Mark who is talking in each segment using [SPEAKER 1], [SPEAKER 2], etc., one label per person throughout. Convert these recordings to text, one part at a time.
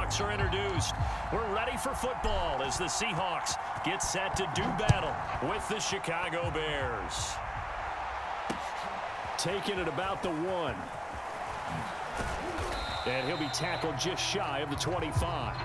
[SPEAKER 1] Seahawks are introduced. We're ready for football as the Seahawks get set to do battle with the Chicago Bears. Taking it about the 1. And he'll be tackled just shy of the 25.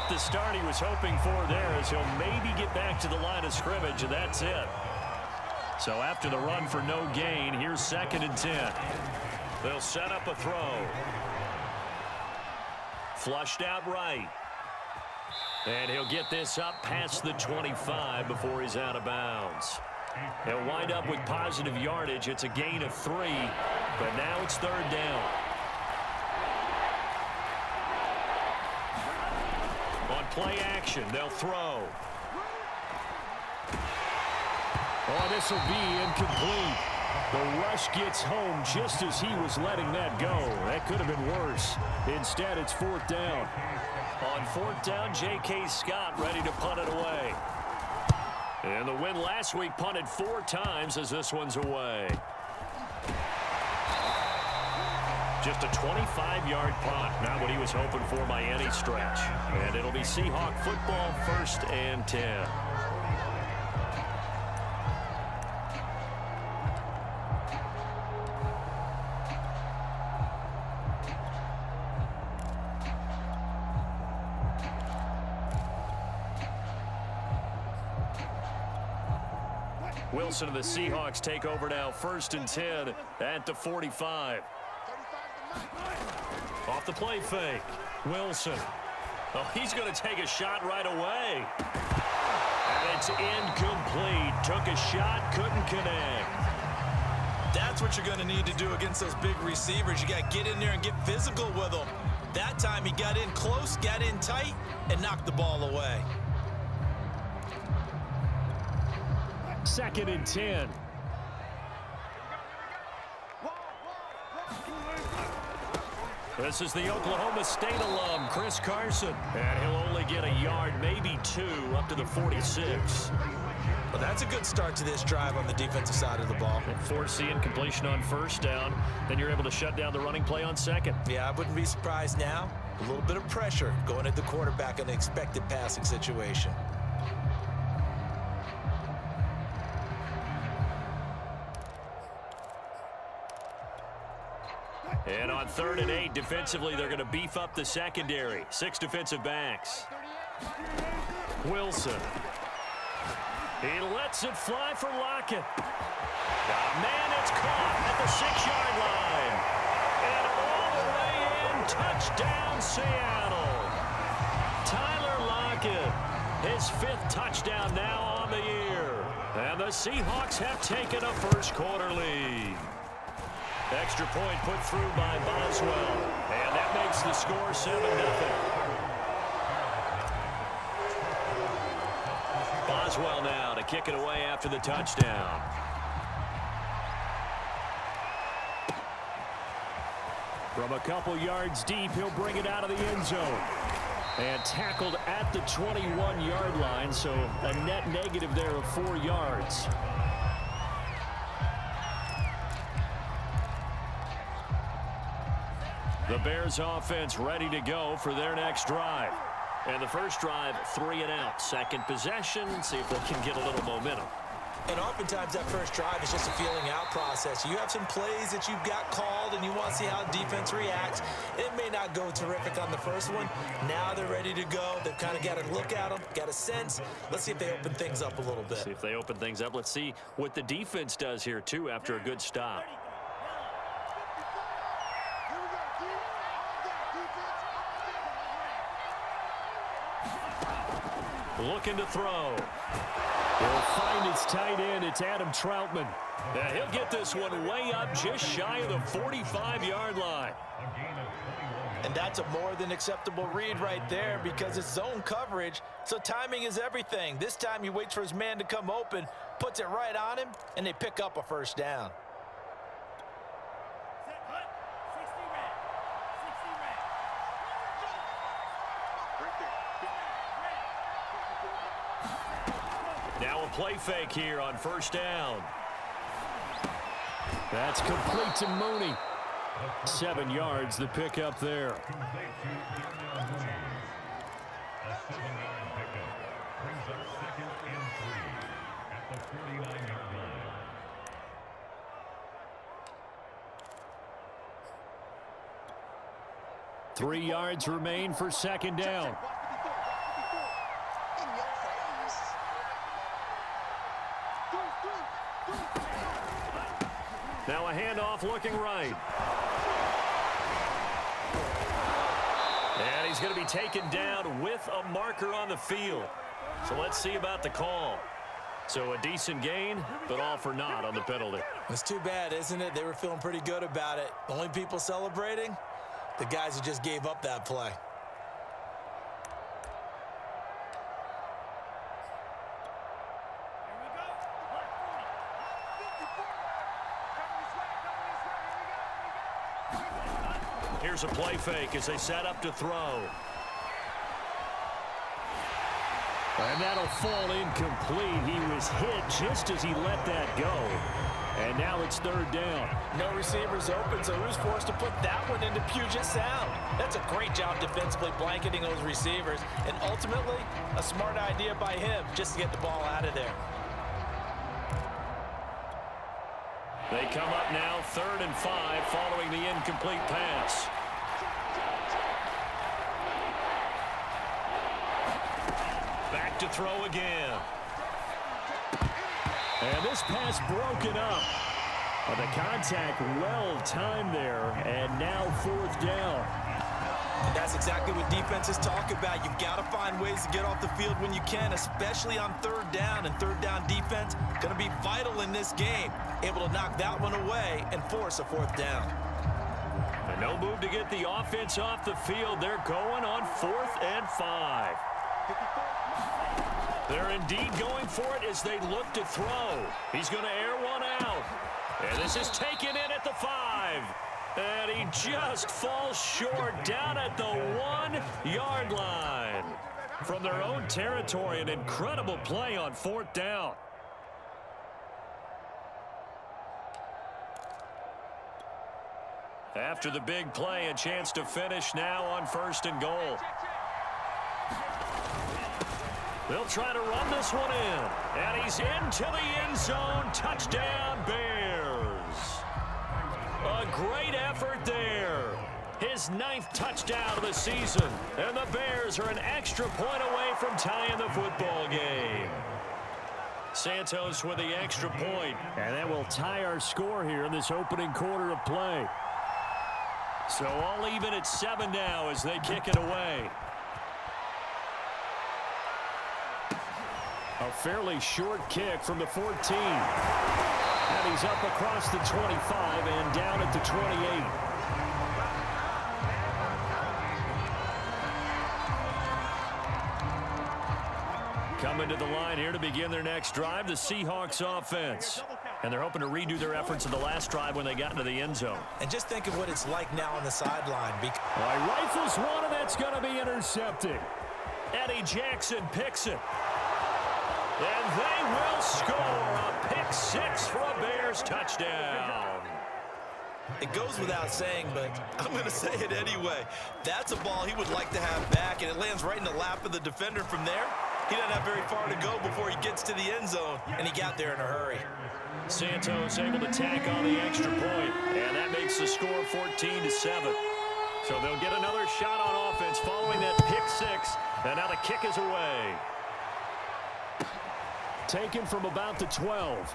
[SPEAKER 1] The start he was hoping for there as he'll maybe get back to the line of scrimmage, and that's it. So after the run for no gain, here's 2nd and 10. They'll set up a throw. Flushed out right. And he'll get this up past the 25 before he's out of bounds. He'll wind up with positive yardage. It's a gain of 3, but now it's 3rd down. Play action. They'll throw. Oh, this will be incomplete. The rush gets home just as he was letting that go. That could have been worse. Instead, it's 4th down. On 4th down, J.K. Scott ready to punt it away. And the win last week punted 4 times as this one's away. Just a 25-yard punt, not what he was hoping for by any stretch. And it'll be Seahawk football, 1st and 10. Wilson and the Seahawks take over now, 1st and 10 at the 45. Off the play fake. Wilson. Oh, he's going to take a shot right away. And it's incomplete. Took a shot, couldn't connect.
[SPEAKER 2] That's what you're going to need to do against those big receivers. You got to get in there and get physical with them. That time he got in close, got in tight, and knocked the ball away.
[SPEAKER 1] 2nd and 10. This is the Oklahoma State alum, Chris Carson. And he'll only get a yard, maybe 2, up to the 46.
[SPEAKER 2] Well, that's a good start to this drive on the defensive side of the ball.
[SPEAKER 1] And force the incompletion on 1st down. Then you're able to shut down the running play on 2nd.
[SPEAKER 2] Yeah, I wouldn't be surprised now. A little bit of pressure going at the quarterback in an expected passing situation.
[SPEAKER 1] And on 3rd and 8, defensively, they're going to beef up the secondary. 6 defensive backs. Wilson. He lets it fly for Lockett. Man, it's caught at the 6-yard line. And all the way in, touchdown, Seattle. Tyler Lockett, his 5th touchdown now on the year. And the Seahawks have taken a first-quarter lead. Extra point put through by Boswell. And that makes the score 7-0. Boswell now to kick it away after the touchdown. From a couple yards deep, he'll bring it out of the end zone. And tackled at the 21-yard line, so a net negative there of 4 yards. The Bears offense ready to go for their next drive. And the first drive, 3 and out. Second possession, see if they can get a little momentum.
[SPEAKER 2] And oftentimes that first drive is just a feeling out process. You have some plays that you've got called and you want to see how defense reacts. It may not go terrific on the first one. Now they're ready to go. They've kind of got to look at them, got a sense. Let's see if they open things up a little bit.
[SPEAKER 1] See if they open things up. Let's see what the defense does here, too, after a good stop. Looking to throw. He'll find its tight end. It's Adam Troutman. Now he'll get this one way up just shy of the 45-yard line.
[SPEAKER 2] And that's a more than acceptable read right there because it's zone coverage, so timing is everything. This time he waits for his man to come open, puts it right on him, and they pick up a first down.
[SPEAKER 1] Now a play fake here on first down. That's complete to Mooney. 7 yards, the pickup there.
[SPEAKER 3] A 7-yard pickup brings up 2nd and 3 at the 49-yard line.
[SPEAKER 1] Three yards remain for second down. Now a handoff looking right. And he's going to be taken down with a marker on the field. So let's see about the call. So a decent gain, but all for naught on the penalty.
[SPEAKER 2] It's too bad, isn't it? They were feeling pretty good about it. The only people celebrating, the guys who just gave up that play.
[SPEAKER 1] Here's a play fake as they set up to throw. And that'll fall incomplete. He was hit just as he let that go. And now it's third down.
[SPEAKER 2] No receivers open, so who's forced to put that one into Puget Sound? That's a great job defensively blanketing those receivers. And ultimately, a smart idea by him just to get the ball out of there.
[SPEAKER 1] They come up now 3rd and 5 following the incomplete pass. Back to throw again. And this pass broken up. The contact well timed there, and now 4th down.
[SPEAKER 2] That's exactly what defenses talk about. You've got to find ways to get off the field when you can, especially on 3rd down. And 3rd down defense going to be vital in this game. Able to knock that one away and force a 4th down.
[SPEAKER 1] And no move to get the offense off the field. They're going on 4th and 5. They're indeed going for it as they look to throw. He's going to air one out. And this is taken in at the 5. And he just falls short down at the 1-yard line. From their own territory, an incredible play on 4th down. After the big play, a chance to finish now on 1st and goal. They'll try to run this one in. And he's into the end zone. Touchdown, Bears. A great effort there. His 9th touchdown of the season. And the Bears are an extra point away from tying the football game. Santos with the extra point. And that will tie our score here in this opening quarter of play. So all even at 7 now as they kick it away. A fairly short kick from the 14. And he's up across the 25 and down at the 28. Coming to the line here to begin their next drive, the Seahawks offense. And they're hoping to redo their efforts in the last drive when they got into the end zone.
[SPEAKER 2] And just think of what it's like now on the sideline.
[SPEAKER 1] All right, rifles one, and that's going to be intercepted. Eddie Jackson picks it. And they will score a pick 6 for a Bears touchdown.
[SPEAKER 2] It goes without saying, but I'm going to say it anyway. That's a ball he would like to have back, and it lands right in the lap of the defender from there. He doesn't have very far to go before he gets to the end zone, and he got there in a hurry.
[SPEAKER 1] Santos able to tack on the extra point, and that makes the score 14-7. So they'll get another shot on offense following that pick 6, and now the kick is away. Taken from about the 12.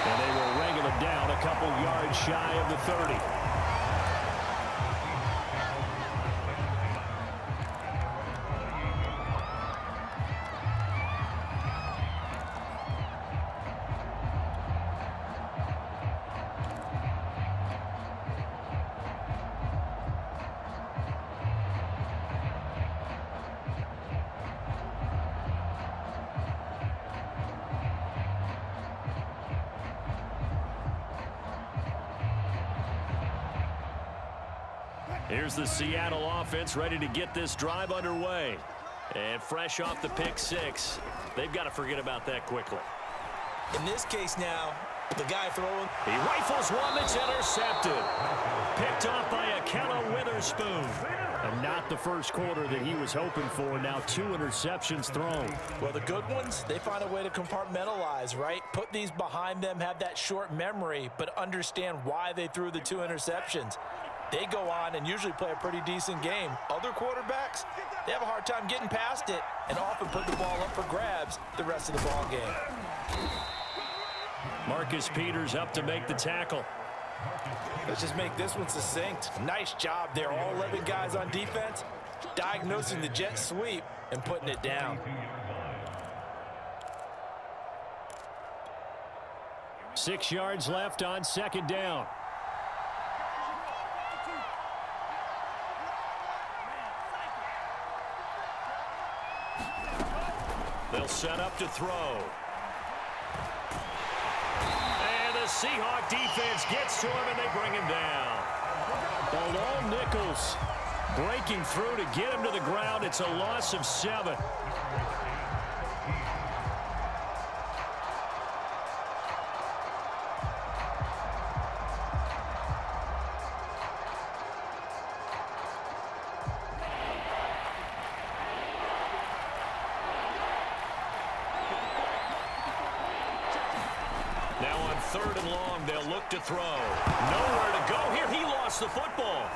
[SPEAKER 1] And they will wrangle it down a couple yards shy of the 30. Here's the Seattle offense ready to get this drive underway. And fresh off the pick six, they've got to forget about that quickly.
[SPEAKER 2] In this case now, the guy throwing.
[SPEAKER 1] He rifles one that's intercepted. Picked off by Akello Witherspoon. And not the first quarter that he was hoping for. Now 2 interceptions thrown.
[SPEAKER 2] Well, the good ones, they find a way to compartmentalize, right? Put these behind them, have that short memory, but understand why they threw the 2 interceptions. They go on and usually play a pretty decent game. Other quarterbacks, they have a hard time getting past it and often put the ball up for grabs the rest of the ball game.
[SPEAKER 1] Marcus Peters up to make the tackle.
[SPEAKER 2] Let's just make this one succinct. Nice job there. All 11 guys on defense, diagnosing the jet sweep and putting it down.
[SPEAKER 1] 6 yards left on second down. They'll set up to throw. And the Seahawk defense gets to him, and they bring him down. Bilal Nichols breaking through to get him to the ground. It's a loss of 7. Now on 3rd and long, they'll look to throw. Nowhere to go here. He lost the football.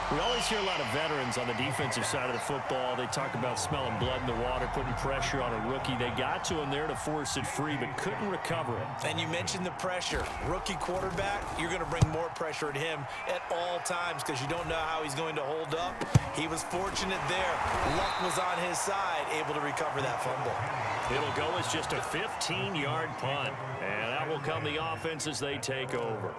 [SPEAKER 1] We always hear a lot of veterans on the defensive side of the football. They talk about smelling blood in the water, putting pressure on a rookie. They got to him there to force it free, but couldn't recover it.
[SPEAKER 2] And you mentioned the pressure. Rookie quarterback, you're going to bring more pressure at him at all times because you don't know how he's going to hold up. He was fortunate there. Luck was on his side, able to recover that fumble.
[SPEAKER 1] It'll go as just a 15-yard punt, and that will come the offense as they take over.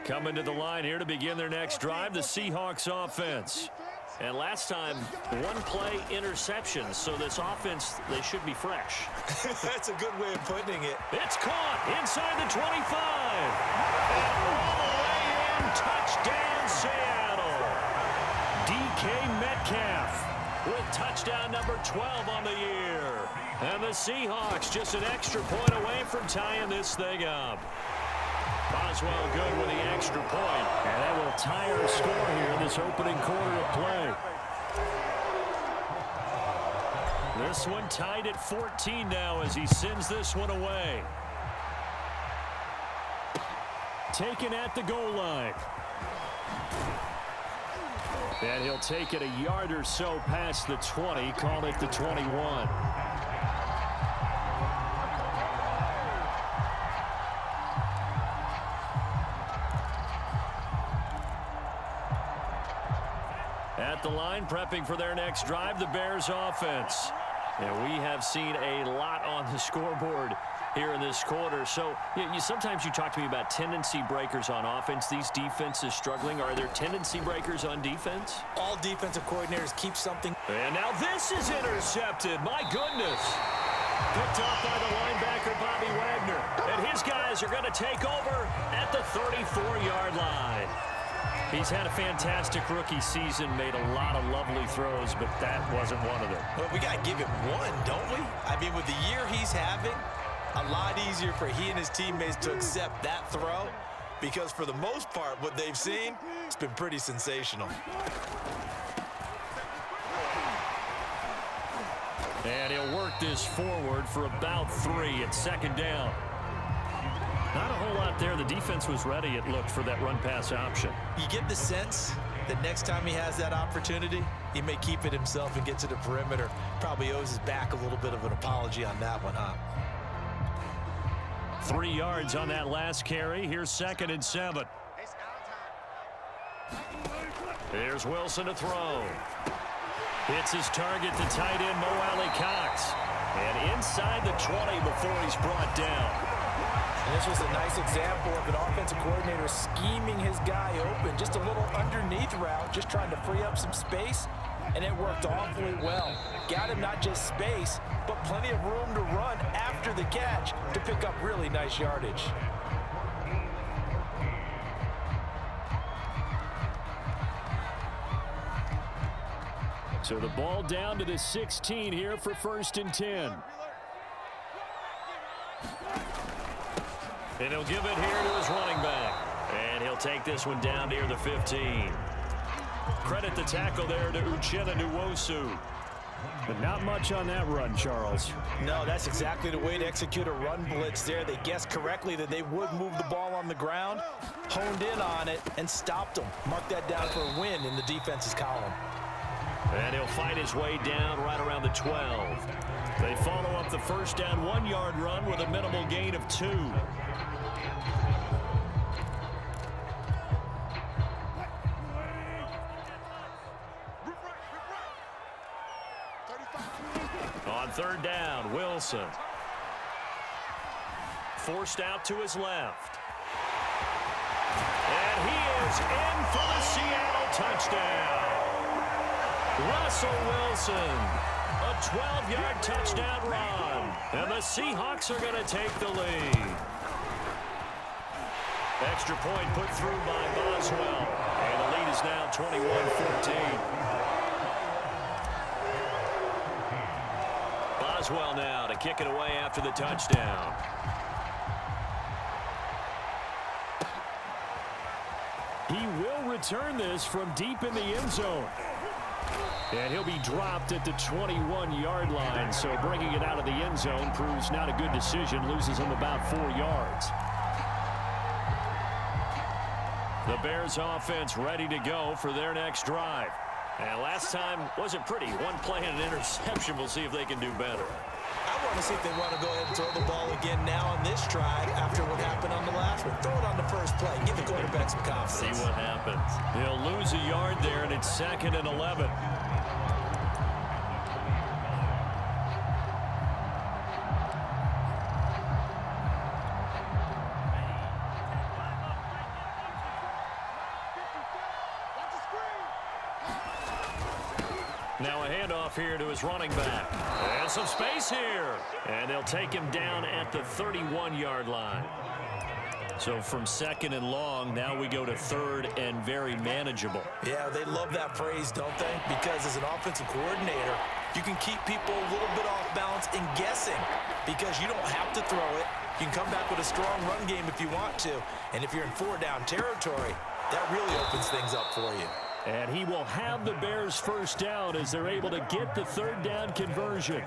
[SPEAKER 1] Coming to the line here to begin their next drive, the Seahawks offense. And last time, 1-play interception, so this offense, they should be fresh.
[SPEAKER 2] That's a good way of putting it.
[SPEAKER 1] It's caught inside the 25. And all the way in, touchdown Seattle. DK Metcalf with touchdown number 12 on the year. And the Seahawks just an extra point away from tying this thing up. Boswell good with the extra point. And that will tie our score here in this opening quarter of play. This one tied at 14 now as he sends this one away. Taken at the goal line. And he'll take it a yard or so past the 20, call it the 21. At the line, prepping for their next drive, the Bears offense. And we have seen a lot on the scoreboard here in this quarter. So sometimes you talk to me about tendency breakers on offense. These defenses struggling. Are there tendency breakers on defense?
[SPEAKER 2] All defensive coordinators keep something.
[SPEAKER 1] And now this is intercepted. My goodness. Picked off by the linebacker, Bobby Wagner. And his guys are going to take over at the 34-yard line. He's had a fantastic rookie season, made a lot of lovely throws, but that wasn't one of them.
[SPEAKER 2] Well, we got to give him one, don't we? I mean, with the year he's having, a lot easier for he and his teammates to accept that throw because for the most part, what they've seen, it's been pretty sensational.
[SPEAKER 1] And he'll work this forward for about 3 at second down. Not a whole lot there. The defense was ready, it looked, for that run-pass option.
[SPEAKER 2] You get the sense that next time he has that opportunity, he may keep it himself and get to the perimeter. Probably owes his back a little bit of an apology on that one, huh?
[SPEAKER 1] 3 yards on that last carry. Here's 2nd and 7. Here's Wilson to throw. Hits his target, the tight end, Mo Alley Cox. And inside the 20 before he's brought down.
[SPEAKER 2] And this was a nice example of an offensive coordinator scheming his guy open. Just a little underneath route, just trying to free up some space, and it worked awfully well. Got him not just space, but plenty of room to run after the catch to pick up really nice yardage.
[SPEAKER 1] So the ball down to the 16 here for 1st and 10. And he'll give it here to his running back. And he'll take this one down near the 15. Credit the tackle there to Uchenna Nwosu.
[SPEAKER 4] But not much on that run, Charles.
[SPEAKER 2] No, that's exactly the way to execute a run blitz there. They guessed correctly that they would move the ball on the ground, honed in on it, and stopped them. Mark that down for a win in the defense's column.
[SPEAKER 1] And he'll fight his way down right around the 12. They follow up the first down 1-yard run with a minimal gain of 2. On 3rd down, Wilson. Forced out to his left. And he is in for the Seattle touchdown. Russell Wilson, a 12-yard touchdown run. And the Seahawks are going to take the lead. Extra point put through by Boswell. And the lead is now 21-14. Boswell now to kick it away after the touchdown.
[SPEAKER 4] He will return this from deep in the end zone. And he'll be dropped at the 21-yard line. So bringing it out of the end zone proves not a good decision. Loses him about 4 yards.
[SPEAKER 1] The Bears offense ready to go for their next drive. And last time wasn't pretty. One play and an interception. We'll see if they can do better.
[SPEAKER 2] I want to see if they want to go ahead and throw the ball again now on this drive after what happened on the last one. Throw it on the first play. Give the quarterback some confidence.
[SPEAKER 1] See what happens. He'll lose a yard there, and it's 2nd and 11. Now a handoff here to his running back. And some space here. And they'll take him down at the 31-yard line. So from 2nd and long, now we go to 3rd and very manageable.
[SPEAKER 2] Yeah, they love that phrase, don't they? Because as an offensive coordinator, you can keep people a little bit off balance and guessing because you don't have to throw it. You can come back with a strong run game if you want to. And if you're in 4-down territory, that really opens things up for you.
[SPEAKER 4] And he will have the Bears first down as they're able to get the 3rd down conversion.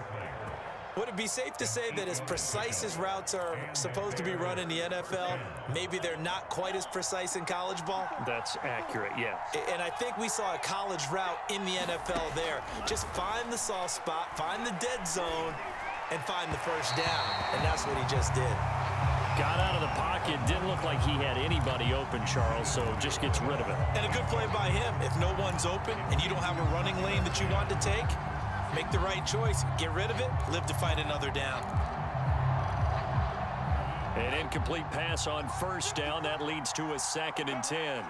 [SPEAKER 2] Would it be safe to say that as precise as routes are supposed to be run in the NFL, maybe they're not quite as precise in college ball?
[SPEAKER 1] That's accurate, yeah.
[SPEAKER 2] And I think we saw a college route in the NFL there. Just find the soft spot, find the dead zone, and find the first down. And that's what he just did.
[SPEAKER 1] Got out of the pocket. Didn't look like he had anybody open, Charles, so just gets rid of it.
[SPEAKER 2] And a good play by him. If no one's open and you don't have a running lane that you want to take, make the right choice. Get rid of it. Live to fight another down.
[SPEAKER 1] An incomplete pass on first down. That leads to a 2nd and 10.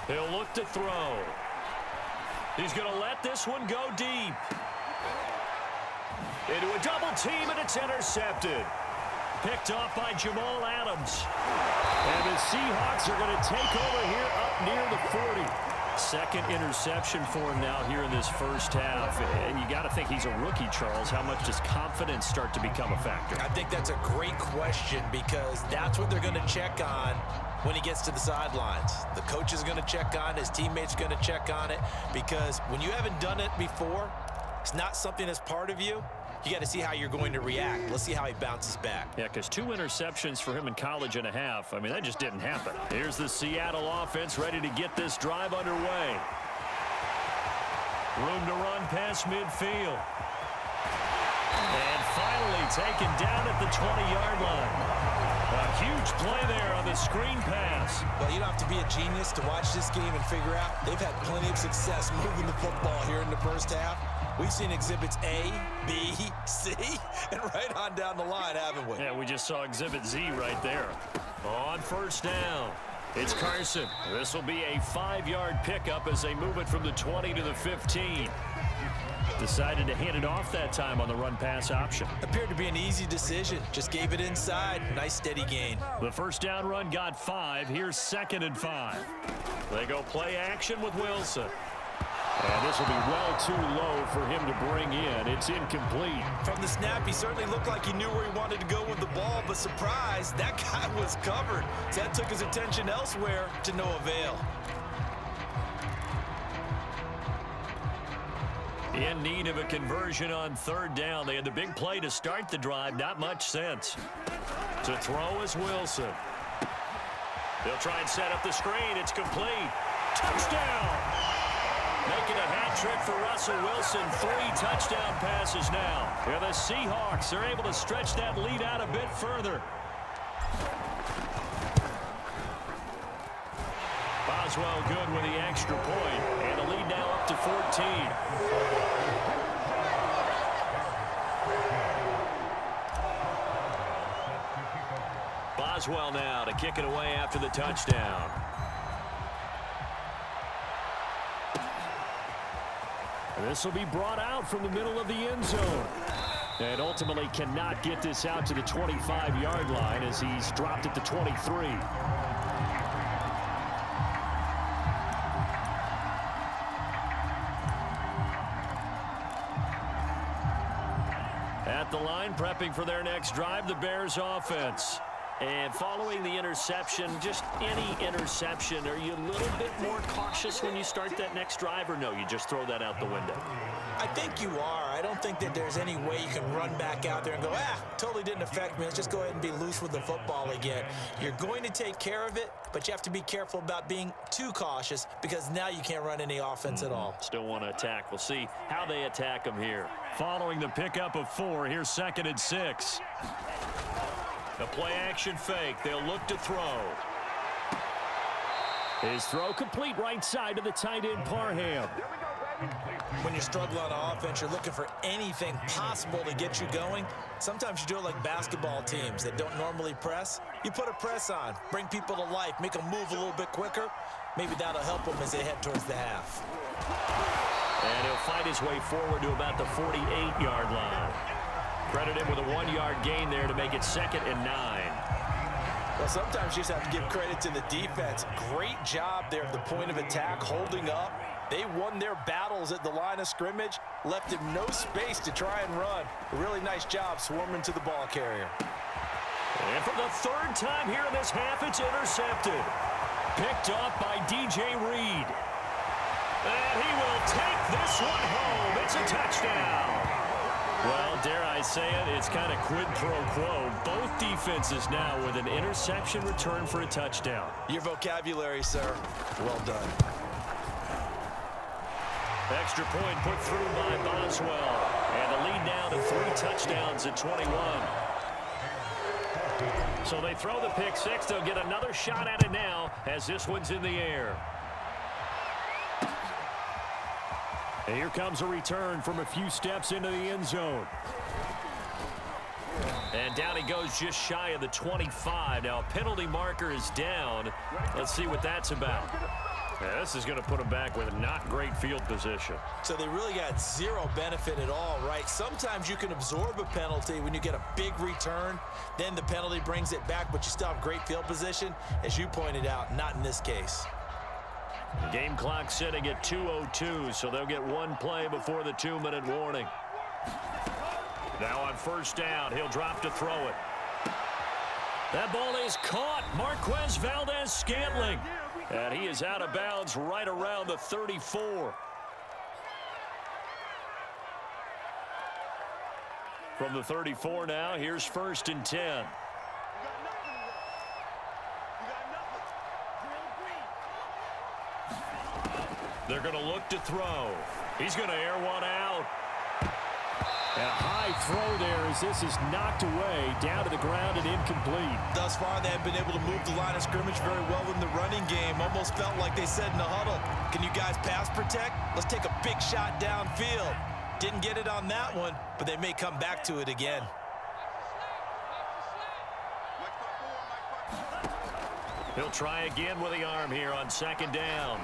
[SPEAKER 1] He'll look to throw. He's going to let this one go deep. Into a double team, and it's intercepted. Picked off by Jamal Adams.
[SPEAKER 4] And the Seahawks are going to take over here up near the 40.
[SPEAKER 1] 2nd interception for him now here in this first half. And you got to think he's a rookie, Charles. How much does confidence start to become a factor?
[SPEAKER 2] I think that's a great question because that's what they're going to check on when he gets to the sidelines. The coach is going to check on it. His teammates are going to check on it because when you haven't done it before, it's not something that's part of you. You got to see how you're going to react. Let's see how he bounces back.
[SPEAKER 1] Yeah, because 2 interceptions for him in college and a half. I mean, that just didn't happen. Here's the Seattle offense ready to get this drive underway. Room to run past midfield. And finally taken down at the 20-yard line. A huge play there on the screen pass.
[SPEAKER 2] Well, you don't have to be a genius to watch this game and figure out they've had plenty of success moving the football here in the first half. We've seen exhibits A, B, C, and right on down the line, haven't we?
[SPEAKER 1] Yeah, we just saw exhibit Z right there. On first down, it's Carson. This will be a 5-yard pickup as they move it from the 20 to the 15. Decided to hand it off that time on the run-pass option.
[SPEAKER 2] Appeared to be an easy decision. Just gave it inside. Nice steady gain.
[SPEAKER 1] The first down run got 5. Here's 2nd and 5. They go play action with Wilson. And this will be well too low for him to bring in. It's incomplete.
[SPEAKER 2] From the snap, he certainly looked like he knew where he wanted to go with the ball, but surprise, that guy was covered. So that took his attention elsewhere to no avail.
[SPEAKER 1] In need of a conversion on 3rd down. They had the big play to start the drive. Not much sense. To throw is Wilson. They'll try and set up the screen. It's complete. Touchdown! Making a hat trick for Russell Wilson. 3 touchdown passes now. Yeah, the Seahawks are able to stretch that lead out a bit further. Boswell good with the extra point. And the lead now up to 14. Boswell now to kick it away after the touchdown. This will be brought out from the middle of the end zone. And ultimately cannot get this out to the 25-yard line as he's dropped at the 23. At the line, prepping for their next drive, the Bears offense. And following the interception, just any interception, are you a little bit more cautious when you start that next drive, or no, you just throw that out the window?
[SPEAKER 2] I think you are. I don't think that there's any way you can run back out there and go, totally didn't affect me. Let's just go ahead and be loose with the football again. You're going to take care of it, but you have to be careful about being too cautious because now you can't run any offense at all.
[SPEAKER 1] Still want to attack. We'll see how they attack them here. Following the pickup of 4, here's 2nd and 6. The play action fake. They'll look to throw. His throw complete right side to the tight end Parham.
[SPEAKER 2] When you struggle on offense, you're looking for anything possible to get you going. Sometimes you do it like basketball teams that don't normally press. You put a press on, bring people to life, make them move a little bit quicker. Maybe that'll help them as they head towards the half.
[SPEAKER 1] And he'll fight his way forward to about the 48-yard line. Credit him with a 1-yard gain there to make it 2nd and 9.
[SPEAKER 2] Well, sometimes you just have to give credit to the defense. Great job there at the point of attack, holding up. They won their battles at the line of scrimmage, left him no space to try and run. A really nice job swarming to the ball carrier.
[SPEAKER 1] And for the 3rd time here in this half, it's intercepted. Picked off by DJ Reed. And he will take this one home. It's a touchdown. Well, dare I say it, it's kind of quid pro quo. Both defenses now with an interception return for a touchdown.
[SPEAKER 2] Your vocabulary, sir. Well done.
[SPEAKER 1] Extra point put through by Boswell. And the lead now to 3 touchdowns at 21. So they throw the pick 6. They'll get another shot at it now as this one's in the air. And here comes a return from a few steps into the end zone. And down he goes just shy of the 25. Now a penalty marker is down. Let's see what that's about. Yeah, this is going to put him back with not great field position.
[SPEAKER 2] So they really got zero benefit at all, right? Sometimes you can absorb a penalty when you get a big return. Then the penalty brings it back, but you still have great field position. As you pointed out, not in this case.
[SPEAKER 1] Game clock sitting at 2:02, so they'll get one play before the 2-minute warning. Now on first down, he'll drop to throw it. That ball is caught. Marquez Valdez-Scantling. And he is out of bounds right around the 34. From the 34 now, here's 1st and 10. They're going to look to throw. He's going to air one out.
[SPEAKER 4] And a high throw there as this is knocked away, down to the ground and incomplete.
[SPEAKER 2] Thus far, they have been able to move the line of scrimmage very well in the running game. Almost felt like they said in the huddle, can you guys pass protect? Let's take a big shot downfield. Didn't get it on that one, but they may come back to it again.
[SPEAKER 1] He'll try again with the arm here on second down.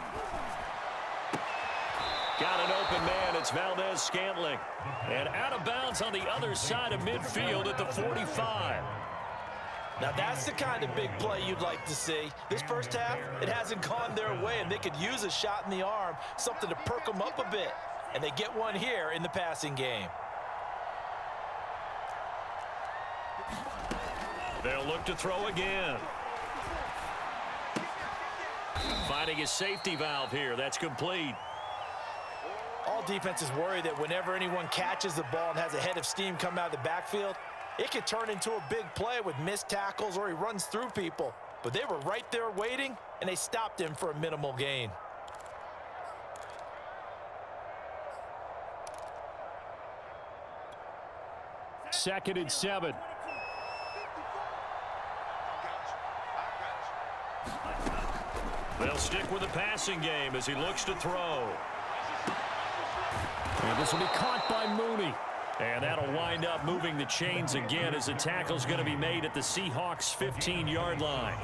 [SPEAKER 1] Got an open man. It's Valdez-Scantling. And out of bounds on the other side of midfield at the 45.
[SPEAKER 2] Now that's the kind of big play you'd like to see. This first half, it hasn't gone their way, and they could use a shot in the arm, something to perk them up a bit. And they get one here in the passing game.
[SPEAKER 1] They'll look to throw again. Finding his safety valve here. That's complete.
[SPEAKER 2] All defenses worry that whenever anyone catches the ball and has a head of steam come out of the backfield, it could turn into a big play with missed tackles or he runs through people. But they were right there waiting, and they stopped him for a minimal gain.
[SPEAKER 4] Second and 7.
[SPEAKER 1] They'll stick with the passing game as he looks to throw.
[SPEAKER 4] And this will be caught by Mooney. And that'll wind up moving the chains again as the tackle's going to be made at the Seahawks' 15-yard line.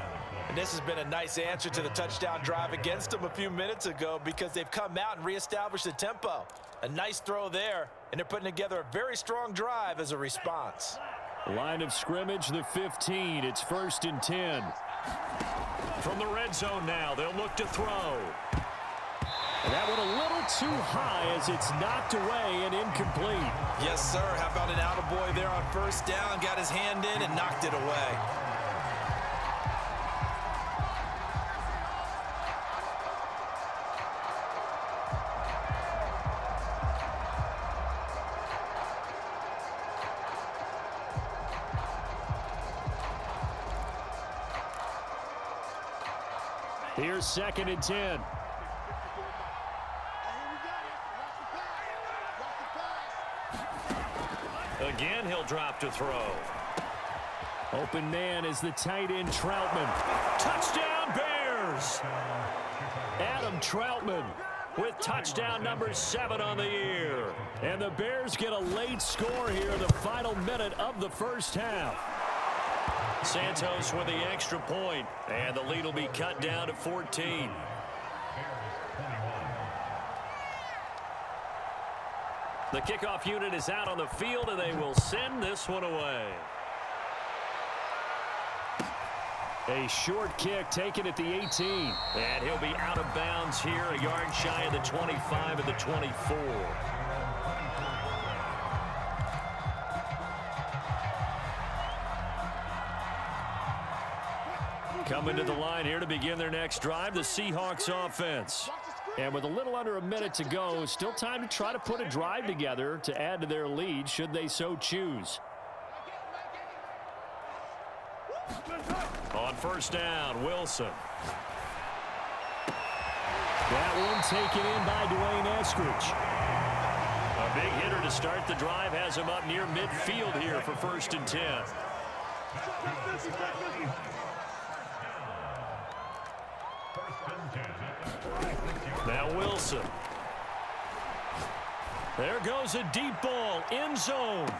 [SPEAKER 2] And this has been a nice answer to the touchdown drive against them a few minutes ago because they've come out and reestablished the tempo. A nice throw there, and they're putting together a very strong drive as a response.
[SPEAKER 4] Line of scrimmage, the 15. It's 1st and 10.
[SPEAKER 1] From the red zone now, they'll look to throw.
[SPEAKER 4] And that one a little too high as it's knocked away and incomplete.
[SPEAKER 2] Yes, sir. How about an attaboy there on first down? Got his hand in and knocked it away.
[SPEAKER 4] Here's 2nd and 10.
[SPEAKER 1] Again, he'll drop to throw.
[SPEAKER 4] Open man is the tight end Troutman.
[SPEAKER 1] Touchdown, Bears!
[SPEAKER 4] Adam Troutman
[SPEAKER 1] With touchdown number 7 on the year.
[SPEAKER 4] And the Bears get a late score here in the final minute of the first half.
[SPEAKER 1] Santos with the extra point, and the lead will be cut down to 14. The kickoff unit is out on the field, and they will send this one away.
[SPEAKER 4] A short kick taken at the 18.
[SPEAKER 1] And he'll be out of bounds here, a yard shy of the 25 and the 24. Coming to the line here to begin their next drive, the Seahawks offense.
[SPEAKER 4] And with a little under a minute to go, still time to try to put a drive together to add to their lead should they so choose.
[SPEAKER 1] On first down, Wilson.
[SPEAKER 4] That one taken in by Dwayne Eskridge.
[SPEAKER 1] A big hitter to start the drive has him up near midfield here for 1st and 10. Now Wilson. There goes a deep ball, end zone.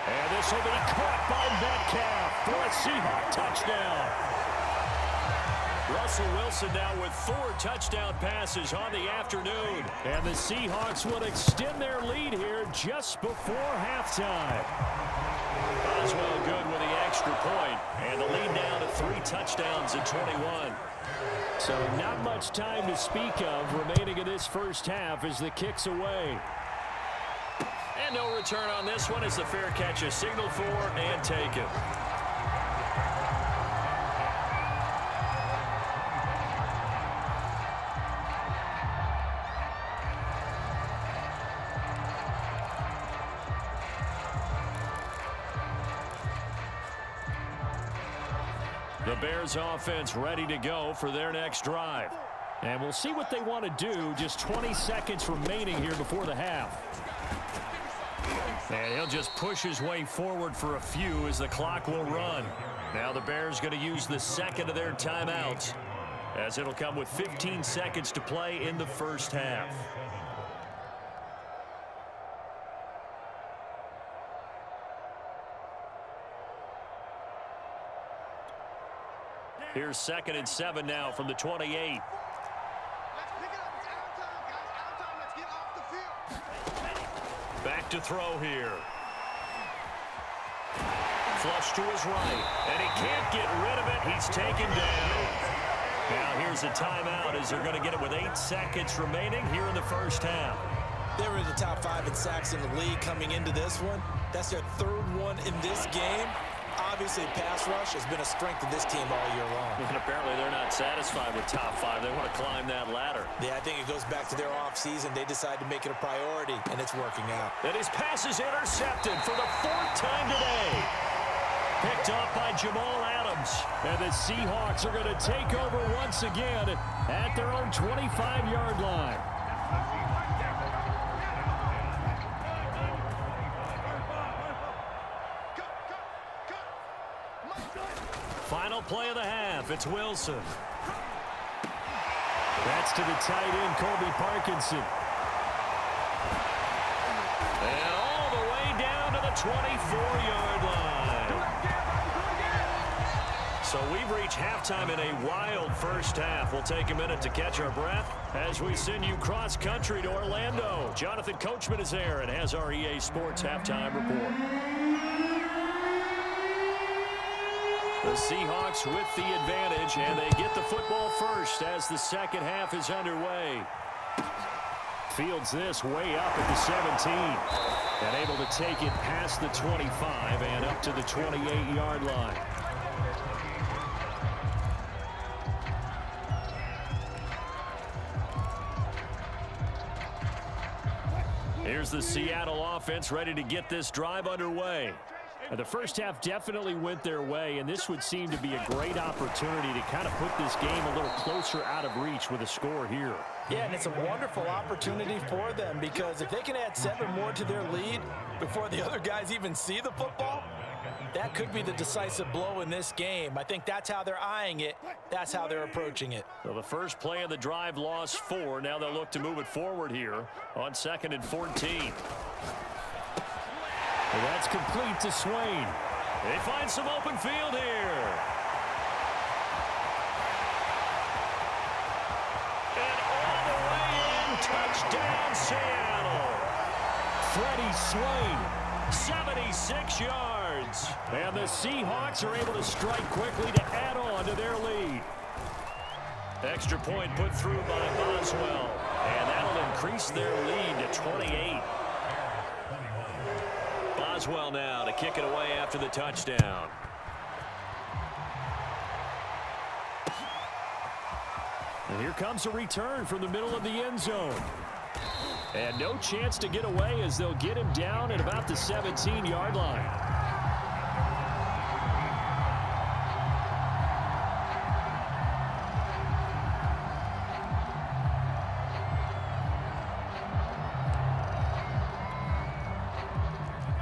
[SPEAKER 1] And this will be caught by Metcalf for a Seahawk touchdown. Russell Wilson now with 4 touchdown passes on the afternoon.
[SPEAKER 4] And the Seahawks will extend their lead here just before halftime.
[SPEAKER 1] Boswell good with the extra point, and the lead now to 3 touchdowns at 21.
[SPEAKER 4] So not much time to speak of remaining in this first half as the kick's away.
[SPEAKER 1] And no return on this one as the fair catch is signaled for and taken. The Bears offense ready to go for their next drive.
[SPEAKER 4] And we'll see what they want to do. Just 20 seconds remaining here before the half.
[SPEAKER 1] And he'll just push his way forward for a few as the clock will run. Now the Bears going to use the second of their timeouts, as it'll come with 15 seconds to play in the first half. Here's 2nd and 7 now from the 28.
[SPEAKER 5] Let's pick it up. It's out time, guys. Out time. Let's get off the field.
[SPEAKER 1] Back to throw here. Flush to his right, and he can't get rid of it. He's taken down. Now here's a timeout as they're going to get it with 8 seconds remaining here in the first half.
[SPEAKER 2] They were in the top 5 in sacks in the league coming into this one. That's their 3rd one in this game. Obviously, pass rush has been a strength of this team all year long.
[SPEAKER 1] And apparently they're not satisfied with top 5. They want to climb that ladder.
[SPEAKER 2] Yeah, I think it goes back to their offseason. They decided to make it a priority, and it's working out.
[SPEAKER 1] And his pass is intercepted for the 4th time today. Picked up by Jamal Adams.
[SPEAKER 4] And the Seahawks are going to take over once again at their own 25-yard line.
[SPEAKER 1] Final play of the half. It's Wilson.
[SPEAKER 4] That's to the tight end, Colby Parkinson.
[SPEAKER 1] And all the way down to the 24-yard line. So we've reached halftime in a wild first half. We'll take a minute to catch our breath as we send you cross-country to Orlando. Jonathan Coachman is there and has our EA Sports halftime report. The Seahawks with the advantage, and they get the football first as the second half is underway.
[SPEAKER 4] Fields this way up at the 17. And able to take it past the 25 and up to the 28-yard line.
[SPEAKER 1] Here's the Seattle offense ready to get this drive underway.
[SPEAKER 4] The first half definitely went their way, and this would seem to be a great opportunity to kind of put this game a little closer out of reach with a score here.
[SPEAKER 2] Yeah, and it's a wonderful opportunity for them because if they can add 7 more to their lead before the other guys even see the football, that could be the decisive blow in this game. I think that's how they're eyeing it. That's how they're approaching it.
[SPEAKER 1] So the first play of the drive lost 4. Now they'll look to move it forward here on 2nd and 14.
[SPEAKER 4] And that's complete to Swain.
[SPEAKER 1] They find some open field here. And all the way in, touchdown Seattle.
[SPEAKER 4] Freddie Swain.
[SPEAKER 1] 76 yards.
[SPEAKER 4] And the Seahawks are able to strike quickly to add on to their lead.
[SPEAKER 1] Extra point put through by Boswell. And that'll increase their lead to 28. Boswell now to kick it away after the touchdown.
[SPEAKER 4] And here comes a return from the middle of the end zone. And no chance to get away as they'll get him down at about the 17-yard line.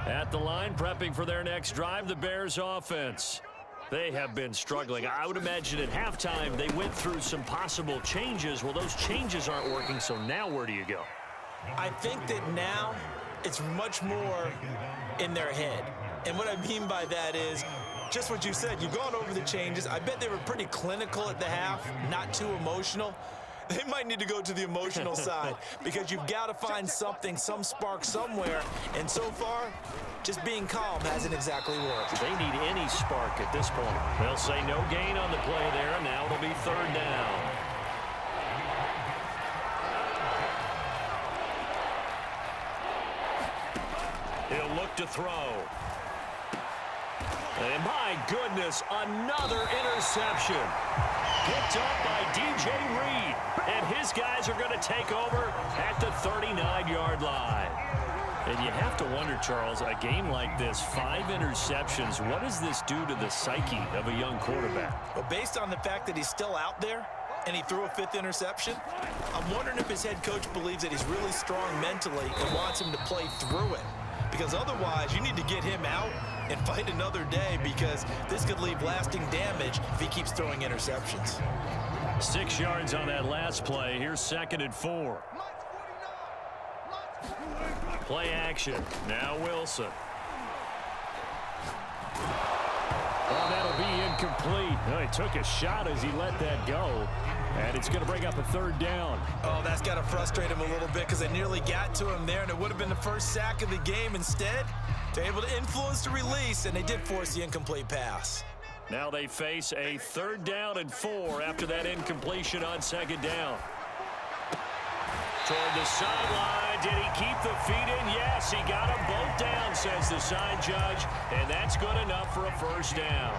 [SPEAKER 1] At the line, prepping for their next drive, the Bears offense. They have been struggling. I would imagine at halftime they went through some possible changes. Well, those changes aren't working, so now where do you go?
[SPEAKER 2] I think that now it's much more in their head. And what I mean by that is just what you said. You've gone over the changes. I bet they were pretty clinical at the half, not too emotional. They might need to go to the emotional side because you've got to find something, some spark somewhere. And so far, just being calm hasn't exactly worked.
[SPEAKER 1] They need any spark at this point. They'll say no gain on the play there. Now it'll be 3rd down. He'll look to throw. And my goodness, another interception. Picked up by DJ Reed. And his guys are going to take over at the 39-yard line. And you have to wonder, Charles, a game like this, 5 interceptions, what does this do to the psyche of a young quarterback?
[SPEAKER 2] But based on the fact that he's still out there and he threw a 5th interception, I'm wondering if his head coach believes that he's really strong mentally and wants him to play through it. because otherwise you need to get him out and fight another day, because this could leave lasting damage if he keeps throwing interceptions.
[SPEAKER 1] 6 yards on that last play. Here's 2nd and 4. Play action. Now Wilson.
[SPEAKER 4] Oh, that'll be incomplete. Oh, he took a shot as he let that go. And it's going to bring up a 3rd down.
[SPEAKER 2] Oh, that's got to frustrate him a little bit, because they nearly got to him there, and it would have been the first sack of the game. Instead, they're able to influence the release, and they did force the incomplete pass.
[SPEAKER 1] Now they face a 3rd down and 4 after that incompletion on 2nd down. Toward the sideline. Did he keep the feet in? Yes, he got them both down, says the side judge, and that's good enough for a 1st down.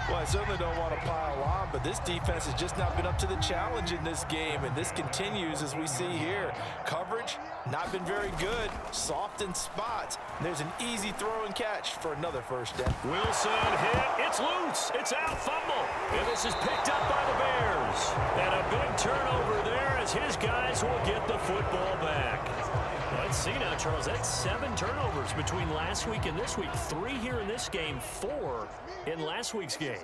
[SPEAKER 2] Well, I certainly don't want to pile on, but this defense has just not been up to the challenge in this game, and this continues as we see here. Coverage, not been very good. Soft in spots. There's an easy throw and catch for another 1st down.
[SPEAKER 1] Wilson hit. It's loose. It's out. Fumble. And this is picked up by the Bears. And a big turnover there as his guys will get the football back. Let's see now, Charles. That's 7 turnovers between last week and this week. 3 here in this game, 4 in last week's game.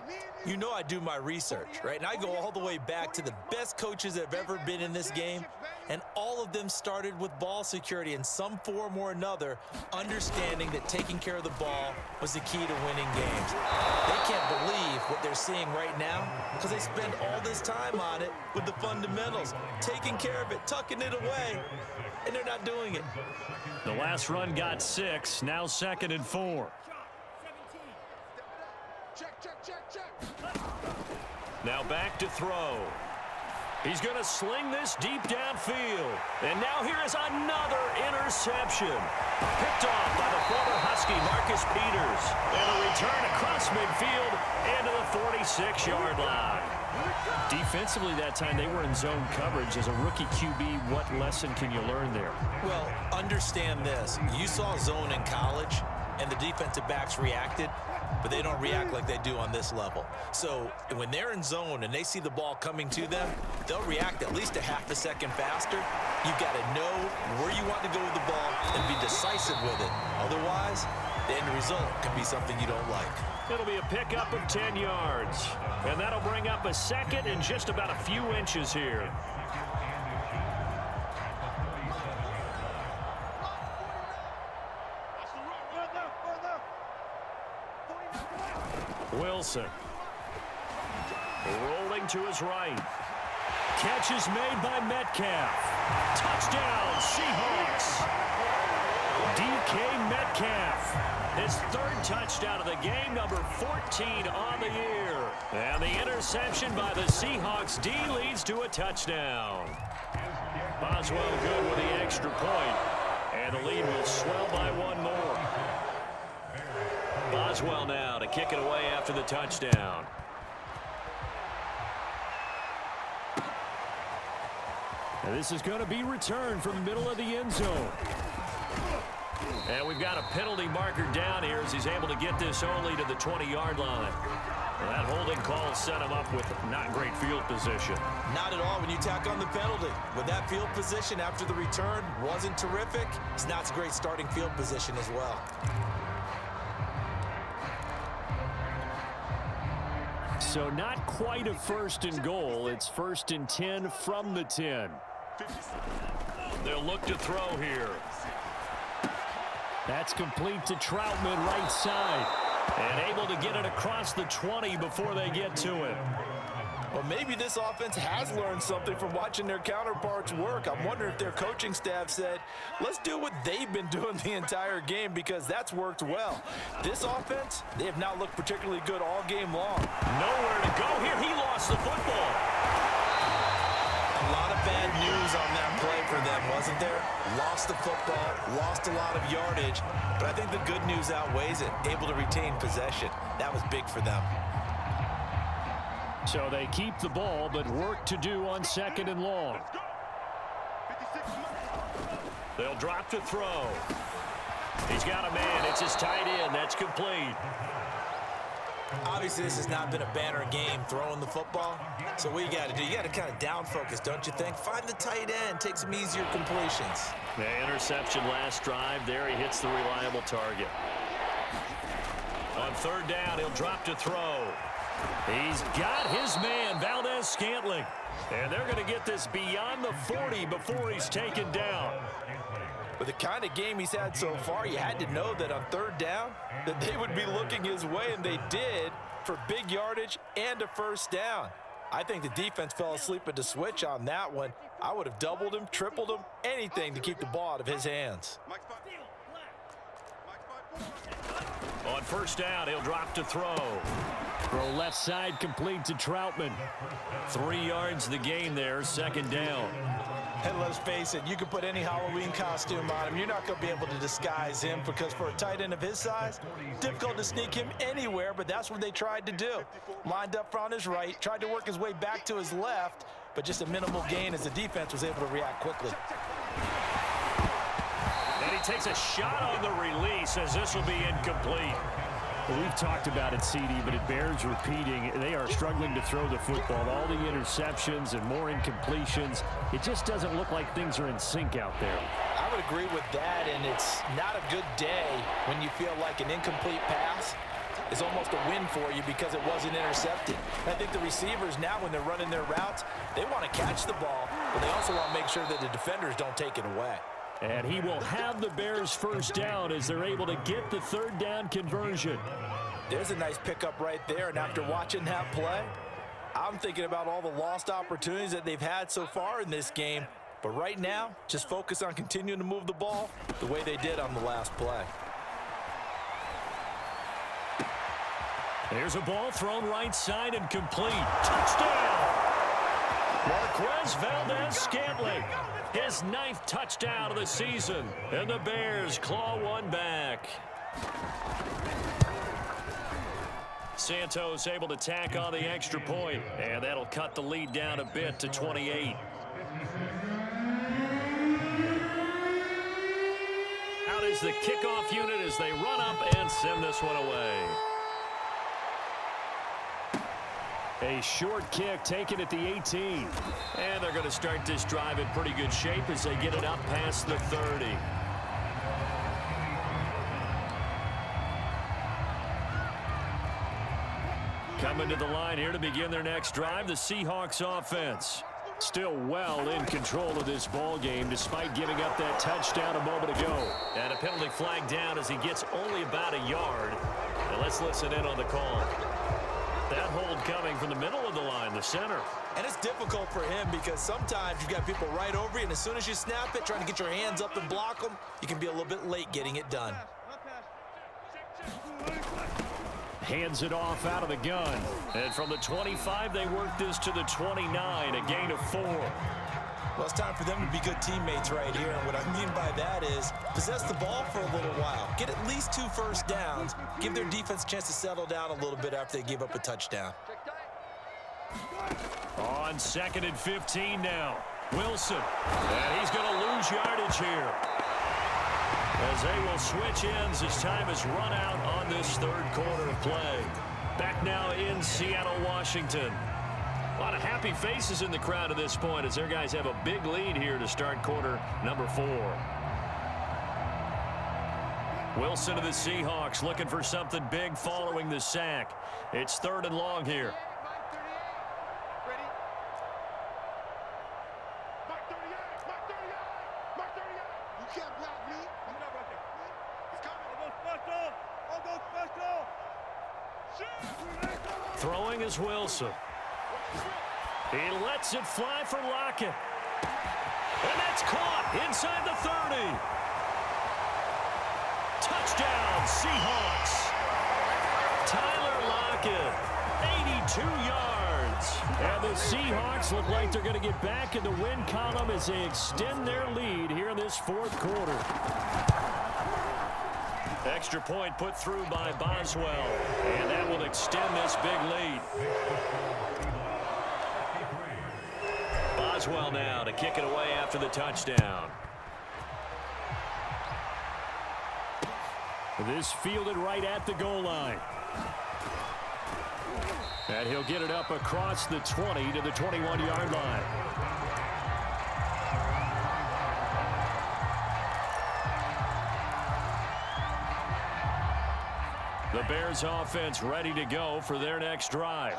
[SPEAKER 2] You know I do my research, right? And I go all the way back to the best coaches that have ever been in this game, and all of them started with ball security in some form or another, understanding that taking care of the ball was the key to winning games. They can't believe what they're seeing right now, because they spend all this time on it with the fundamentals, taking care of it, tucking it away, and they're not doing it.
[SPEAKER 1] The last run got 6. Now 2nd and 4. Now back to throw. He's going to sling this deep downfield. And now here is another interception. Picked off by the former Husky, Marcus Peters. And a return across midfield into the 46-yard line. Defensively that time, they were in zone coverage. As a rookie QB, what lesson can you learn there?
[SPEAKER 2] Well, understand this. You saw zone in college, and the defensive backs reacted, but they don't react like they do on this level. So when they're in zone and they see the ball coming to them, they'll react at least a half a second faster. You've got to know where you want to go with the ball and be decisive with it. Otherwise, the end result can be something you don't like.
[SPEAKER 1] It'll be a pickup of 10 yards. And that'll bring up a 2nd and just about a few inches here. Wilson. Rolling to his right. Catch is made by Metcalf. Touchdown, Seahawks. DK Metcalf. His 3rd touchdown of the game, number 14 on the year. And the interception by the Seahawks D leads to a touchdown. Boswell good with the extra point. And the lead will swell by 1 more. Boswell now to kick it away after the touchdown.
[SPEAKER 4] And this is going to be returned from the middle of the end zone.
[SPEAKER 1] And we've got a penalty marker down here as he's able to get this only to the 20-yard line. Well, that holding call set him up with not great field position.
[SPEAKER 2] Not at all when you tack on the penalty. With that field position after the return wasn't terrific, it's not a great starting field position as well.
[SPEAKER 4] So not quite a 1st and goal. It's 1st and 10 from the 10.
[SPEAKER 1] They'll look to throw here.
[SPEAKER 4] That's complete to Troutman, right side.
[SPEAKER 1] And able to get it across the 20 before they get to it.
[SPEAKER 2] Well, maybe this offense has learned something from watching their counterparts work. I'm wondering if their coaching staff said, let's do what they've been doing the entire game, because that's worked well. This offense, they have not looked particularly good all game long.
[SPEAKER 1] Nowhere to go here. He lost the football.
[SPEAKER 2] A lot of bad news on that play for them, wasn't there? Lost the football, lost a lot of yardage, but I think the good news outweighs it. Able to retain possession. That was big for them.
[SPEAKER 4] So they keep the ball, but work to do on 2nd and long.
[SPEAKER 1] They'll drop to throw. He's got a man. It's his tight end. That's complete.
[SPEAKER 2] Obviously, this has not been a banner game throwing the football. So what you got to do, you got to kind of down focus, don't you think? Find the tight end, take some easier completions.
[SPEAKER 4] The interception last drive. There he hits the reliable target. On third down, he'll drop to throw. He's got his man, Valdez-Scantling. And they're going to get this beyond the 40 before he's taken down.
[SPEAKER 2] With the kind of game he's had so far, you had to know that on third down that they would be looking his way, and they did, for big yardage and a first down. I think the defense fell asleep at the switch on that one. I would have doubled him, tripled him, anything to keep the ball out of his hands.
[SPEAKER 4] On first down, he'll drop to throw. Throw left side complete to Troutman. 3 yards the gain there, second down.
[SPEAKER 2] And let's face it, you can put any Halloween costume on him. You're not going to be able to disguise him because for a tight end of his size, difficult to sneak him anywhere, but that's what they tried to do. Lined up on his right, tried to work his way back to his left, but just a minimal gain as the defense was able to react quickly.
[SPEAKER 4] And he takes a shot on the release as this will be incomplete. Well, we've talked about it, CD, but it bears repeating. They are struggling to throw the football. All the interceptions and more incompletions. It just doesn't look like things are in sync out there.
[SPEAKER 2] I would agree with that, and it's not a good day when you feel like an incomplete pass is almost a win for you because it wasn't intercepted. I think the receivers now, when they're running their routes, they want to catch the ball, but they also want to make sure that the defenders don't take it away.
[SPEAKER 4] And he will have the Bears first down as they're able to get the third down conversion.
[SPEAKER 2] There's a nice pickup right there, and after watching that play, I'm thinking about all the lost opportunities that they've had so far in this game. But right now, just focus on continuing to move the ball the way they did on the last play.
[SPEAKER 4] There's a ball thrown right side and complete. Touchdown! Marquez Valdez-Scantling. His 9th touchdown of the season. And the Bears claw one back. Santos able to tack on the extra point. And that'll cut the lead down a bit to 28. Out is the kickoff unit as they run up and send this one away. A short kick taken at the 18. And they're going to start this drive in pretty good shape as they get it up past the 30. Coming to the line here to begin their next drive, the Seahawks offense. Still well in control of this ball game despite giving up that touchdown a moment ago. And a penalty flag down as he gets only about a yard. And let's listen in on the call. That hold coming from the middle of the line, the center.
[SPEAKER 2] And it's difficult for him because sometimes you've got people right over you, and as soon as you snap it, trying to get your hands up and block them, you can be a little bit late getting it done.
[SPEAKER 4] Hands it off out of the gun. And from the 25, they work this to the 29, a gain of 4.
[SPEAKER 2] Well, it's time for them to be good teammates right here. And what I mean by that is possess the ball for a little while. Get at least 2 first downs. Give their defense a chance to settle down a little bit after they give up a touchdown.
[SPEAKER 4] On 2nd and 15 now. Wilson. And he's going to lose yardage here. As they will switch ends as time has run out on this third quarter of play. Back now in Seattle, Washington. A lot of happy faces in the crowd at this point as their guys have a big lead here to start quarter number 4. Wilson of the Seahawks looking for something big following the sack. It's 3rd and long here. Throwing is Wilson. He lets it fly for Lockett. And that's caught inside the 30. Touchdown, Seahawks. Tyler Lockett, 82 yards. And the Seahawks look like they're going to get back in the win column as they extend their lead here in this 4th quarter. Extra point put through by Boswell. And that will extend this big lead. Boswell now to kick it away after the touchdown. This fielded right at the goal line. And he'll get it up across the 20 to the 21-yard line. The Bears offense ready to go for their next drive.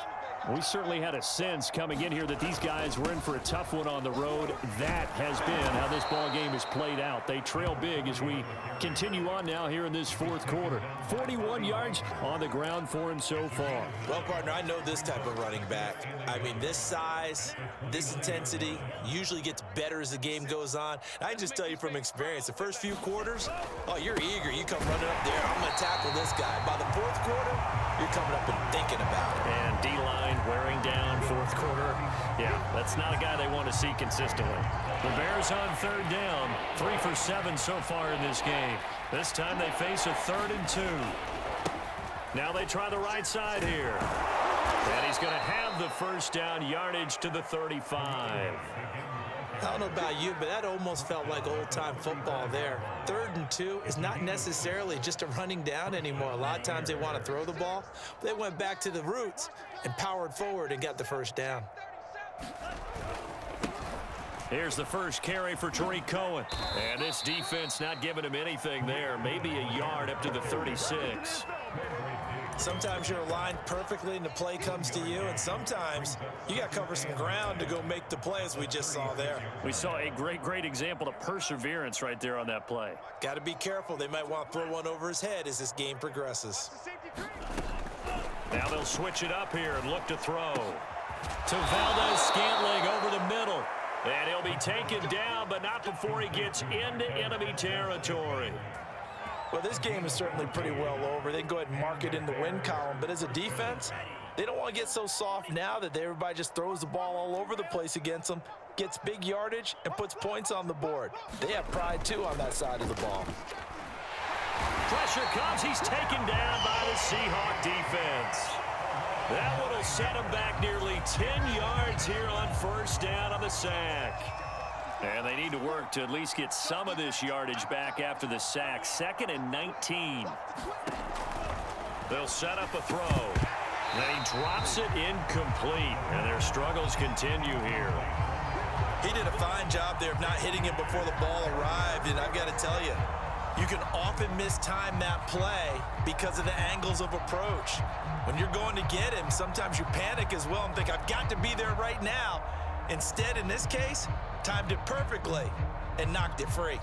[SPEAKER 4] We certainly had a sense coming in here that these guys were in for a tough one on the road. That has been how this ball game is played out. They trail big as we continue on now here in this fourth quarter. 41 yards on the ground for him so far.
[SPEAKER 2] Well, partner, I know this type of running back. I mean, this size, this intensity usually gets better as the game goes on. I can just tell you from experience, the first few quarters, oh, you're eager. You come running up there, I'm going to tackle this guy. By the fourth quarter, you're coming up and thinking about it.
[SPEAKER 4] And D-line wearing down fourth quarter. Yeah, that's not a guy they want to see consistently. The Bears on third down, 3 for 7 so far in this game. This time they face a 3rd and 2. Now they try the right side here. And he's going to have the first down, yardage to the 35.
[SPEAKER 2] I don't know about you, but that almost felt like old-time football there. 3rd and 2 is not necessarily just a running down anymore. A lot of times they want to throw the ball. They went back to the roots and powered forward and got the first down.
[SPEAKER 4] Here's the first carry for Tariq Cohen. And this defense not giving him anything there. Maybe a yard up to the 36.
[SPEAKER 2] Sometimes you're aligned perfectly and the play comes to you, and sometimes you got to cover some ground to go make the play, as we just saw there.
[SPEAKER 4] We saw a great example of perseverance right there on that play.
[SPEAKER 2] Got to be careful. They might want to throw one over his head as this game progresses.
[SPEAKER 4] Now they'll switch it up here and look to throw. To Valdez-Scantling over the middle. And he'll be taken down, but not before he gets into enemy territory.
[SPEAKER 2] Well, this game is certainly pretty well over. They can go ahead and mark it in the win column. But as a defense, they don't want to get so soft now that everybody just throws the ball all over the place against them, gets big yardage, and puts points on the board. They have pride, too, on that side of the ball.
[SPEAKER 4] Pressure comes. He's taken down by the Seahawk defense. That one will set him back nearly 10 yards here on first down on the sack. And they need to work to at least get some of this yardage back after the sack. 2nd and 19. They'll set up a throw. Then he drops it incomplete. And their struggles continue here.
[SPEAKER 2] He did a fine job there of not hitting it before the ball arrived. And I've got to tell you, you can often mistime that play because of the angles of approach. When you're going to get him, sometimes you panic as well and think, I've got to be there right now. Instead, in this case, timed it perfectly and knocked it free.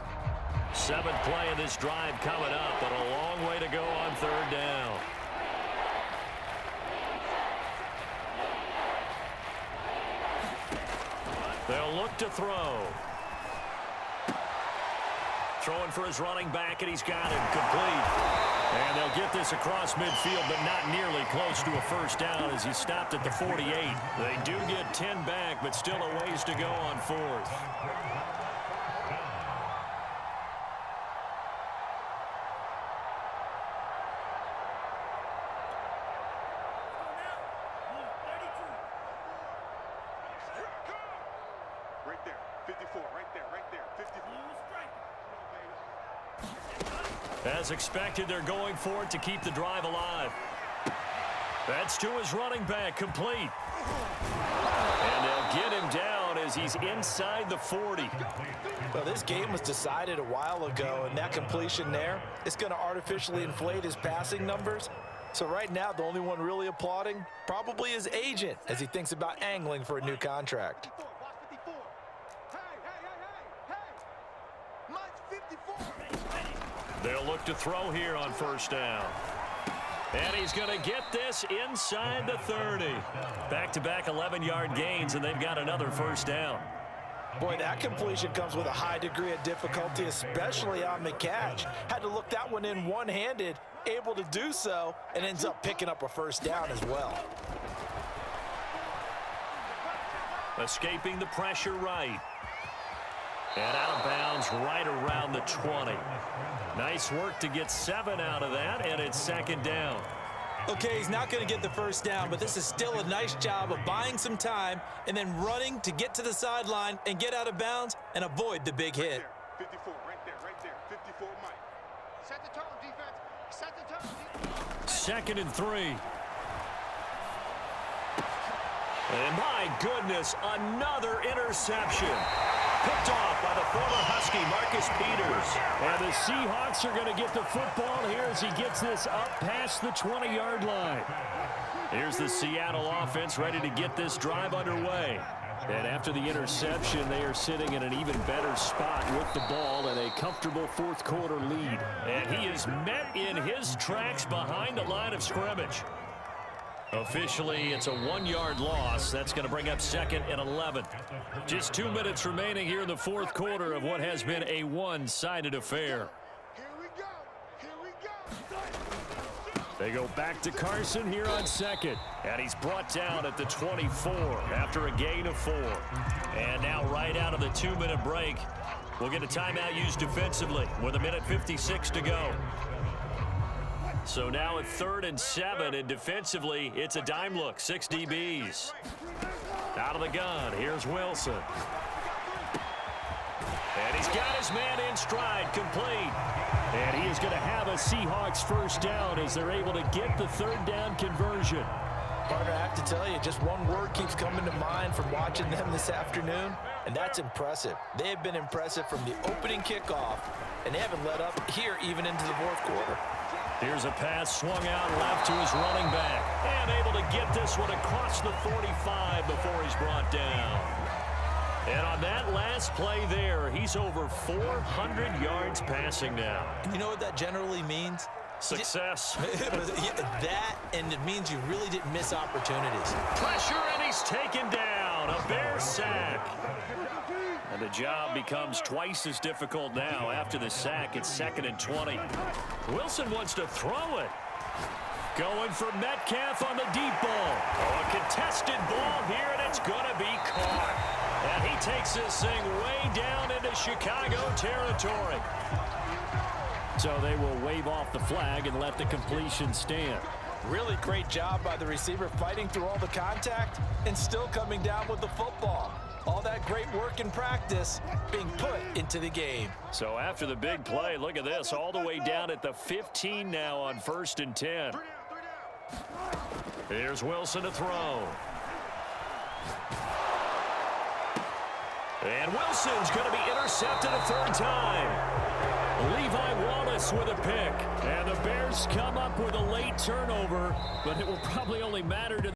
[SPEAKER 4] 7th play of this drive coming up, but a long way to go on third down. They'll look to throw. Throwing for his running back, and he's got it complete. And they'll get this across midfield, but not nearly close to a first down as he stopped at the 48. They do get 10 back, but still a ways to go on 4th.
[SPEAKER 5] Right there, 54, right there, 54.
[SPEAKER 4] As expected, they're going for it to keep the drive alive. That's to his running back, complete. And they'll get him down as he's inside the 40.
[SPEAKER 2] Well, this game was decided a while ago, and that completion there is going to artificially inflate his passing numbers. So right now, the only one really applauding probably his agent as he thinks about angling for a new contract.
[SPEAKER 5] Watch 54. Hey. Mine's 54.
[SPEAKER 4] They'll look to throw here on first down. And he's going to get this inside the 30. Back-to-back 11-yard gains, and they've got another first down.
[SPEAKER 2] Boy, that completion comes with a high degree of difficulty, especially on the catch. Had to look that one in one-handed, able to do so, and ends up picking up a first down as well.
[SPEAKER 4] Escaping the pressure right. And out of bounds right around the 20. Nice work to get 7 out of that, and it's 2nd down.
[SPEAKER 2] Okay, he's not going to get the first down, but this is still a nice job of buying some time and then running to get to the sideline and get out of bounds and avoid the big hit.
[SPEAKER 5] 54, right there, 54, Mike. Set the tone, defense. Set the tone.
[SPEAKER 4] 2nd and 3.
[SPEAKER 1] And my goodness, another interception. Picked off by the former Husky, Marcus Peters.
[SPEAKER 4] And the Seahawks are going to get the football here as he gets this up past the 20-yard line. Here's the Seattle offense ready to get this drive underway. And after the interception, they are sitting in an even better spot with the ball and a comfortable fourth-quarter lead.
[SPEAKER 1] And he is met in his tracks behind the line of scrimmage. Officially, it's a 1-yard loss. That's going to bring up 2nd and 11. Just 2 minutes remaining here in the fourth quarter of what has been a one-sided affair.
[SPEAKER 5] Here we go. Here we go.
[SPEAKER 4] They go back to Carson here on second.
[SPEAKER 1] And he's brought down at the 24 after a gain of 4. And now right out of the 2-minute break, we'll get a timeout used defensively with 1:56 to go. So now at 3rd and 7, and defensively, it's a dime look, 6 DBs. Out of the gun, here's Wilson. And he's got his man in stride, complete.
[SPEAKER 4] And he is going to have a Seahawks first down as they're able to get the 3rd down conversion.
[SPEAKER 2] Partner, I have to tell you, just one word keeps coming to mind from watching them this afternoon, and that's impressive. They have been impressive from the opening kickoff, and they haven't let up here even into the fourth quarter.
[SPEAKER 1] Here's a pass swung out left to his running back. And able to get this one across the 45 before he's brought down. And on that last play there, he's over 400 yards passing now.
[SPEAKER 2] You know what that generally means?
[SPEAKER 1] Success.
[SPEAKER 2] That, and it means you really didn't miss opportunities.
[SPEAKER 1] Pressure, and he's taken down. A Bear sack. And the job becomes twice as difficult now. After the sack, it's 2nd and 20. Wilson wants to throw it. Going for Metcalf on the deep ball. Oh, a contested ball here, and it's going to be caught. And he takes this thing way down into Chicago territory.
[SPEAKER 4] So they will wave off the flag and let the completion stand.
[SPEAKER 2] Really great job by the receiver fighting through all the contact and still coming down with the football. All that great work in practice being put into the game.
[SPEAKER 1] So after the big play, look at this, all the way down at the 15 now on 1st and 10. Here's Wilson to throw. And Wilson's going to be intercepted a 3rd time. Levi Wallace with a pick.
[SPEAKER 4] And the Bears come up with a late turnover, but it will probably only matter to